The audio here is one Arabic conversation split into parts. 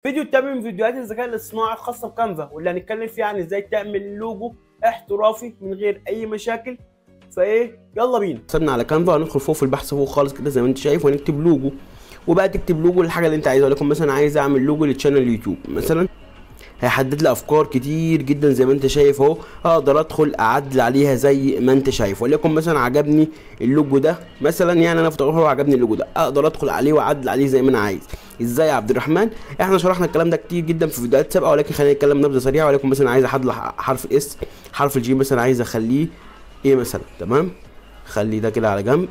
فيديو تاني من فيديوهات الذكاء الاصطناعي الخاصه بكانفا، واللي هنتكلم فيه عن ازاي تعمل لوجو احترافي من غير اي مشاكل. فايه يلا بينا. وصلنا على كانفا، هندخل فوق في البحث فوق خالص كده زي ما انت شايف، وهنكتب لوجو. وبقى تكتب لوجو للحاجه اللي انت عايزها، ولكن مثلا عايز اعمل لوجو للشانل يوتيوب مثلا. هيحدد لي افكار كتير جدا زي ما انت شايف اهو، اقدر ادخل اعدل عليها زي ما انت شايف. وليكن مثلا عجبني اللوجو ده مثلا، يعني انا فوتوغرافر وعجبني اللوجو ده، اقدر ادخل عليه واعدل عليه زي ما انا عايز. ازاي يا عبد الرحمن؟ احنا شرحنا الكلام ده كتير جدا في فيديوهات سابقه، ولكن خلينا نتكلم نبذه سريعه. ولكن مثلا عايز احدد حرف الاس، حرف الجي مثلا عايز اخليه ايه مثلا. تمام، خلي ده كده على جنب،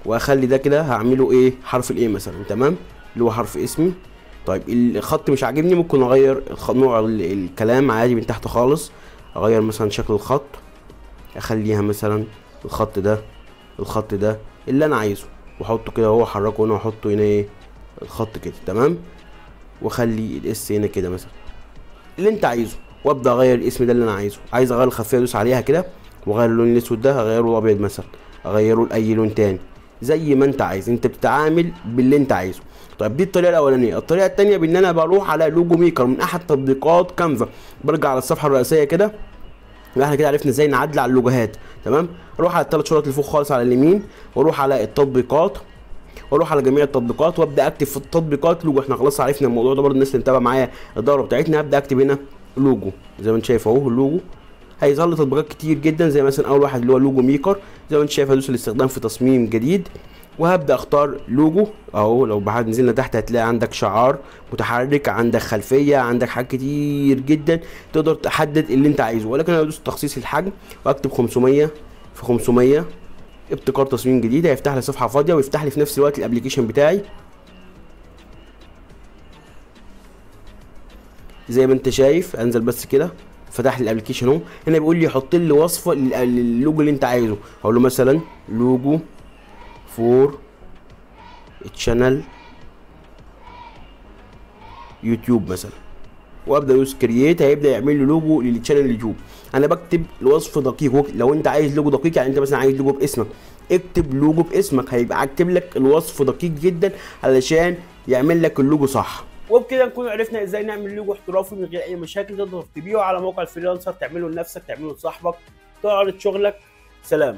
واخلي ده كده هعمله ايه، حرف الايه مثلا. تمام، اللي هو حرف اسمي. طيب الخط مش عاجبني، ممكن اغير نوع الكلام عادي من تحت خالص. اغير مثلا شكل الخط، اخليها مثلا الخط ده اللي انا عايزه، واحطه كده اهو، احركه هنا واحطه هنا ايه، الخط كده. تمام، واخلي الاس هنا كده مثلا اللي انت عايزه، وابدا اغير الاسم ده اللي انا عايزه. عايز اغير الخلفيه ادوس عليها كده، واغير اللون الاسود ده هغيره ابيض مثلا، اغيره لاي لون تاني زي ما انت عايز. انت بتتعامل باللي انت عايزه. طيب دي الطريقه الاولانيه. الطريقه الثانيه بان انا بروح على لوجو ميكر من احد تطبيقات كانفا، برجع على الصفحه الرئيسيه كده. يبقى احنا كده عرفنا ازاي نعدل على اللوجوهات. تمام، اروح على الثلاث شرط اللي فوق خالص على اليمين، واروح على التطبيقات، واروح على جميع التطبيقات، وابدا اكتب في التطبيقات لوجو. احنا خلاص عرفنا الموضوع ده برضه، الناس اللي متابعه معايا الدوره بتاعتنا. هبدا اكتب هنا لوجو زي ما انت شايف اهو، اللوجو. هيظهر لي تطبيقات كتير جدا، زي مثلا اول واحد اللي هو لوجو ميكر. زي ما انت شايف هدوس الاستخدام في تصميم جديد، وهبدا اختار لوجو اهو. لو بعد نزلنا تحت هتلاقي عندك شعار متحرك، عندك خلفيه، عندك حاجات كتير جدا تقدر تحدد اللي انت عايزه. ولكن انا هدوس تخصيص الحجم واكتب 500 في 500، ابتكار تصميم جديد. هيفتح لي صفحه فاضيه، ويفتح لي في نفس الوقت الابلكيشن بتاعي زي ما انت شايف. انزل بس كده، فتح لي الابلكيشن اهو. هنا بيقول لي حط لي وصفه للوجو اللي انت عايزه. اقول له مثلا لوجو فور تشانل يوتيوب مثلا، وابدا يوز كرييت. هيبدا يعمل لي لوجو للتشانل اليوتيوب. انا بكتب الوصف دقيق. لو انت عايز لوجو دقيق، يعني انت مثلا عايز لوجو باسمك، اكتب لوجو باسمك، هيبقى اكتب لك الوصف دقيق جدا علشان يعمل لك اللوجو صح. وبكده نكون عرفنا ازاي نعمل لوجو احترافي من غير اي مشاكل، تقدر تبيعه على موقع الفريلانسر، تعمله لنفسك، تعمله لصاحبك، تعرض شغلك. سلام.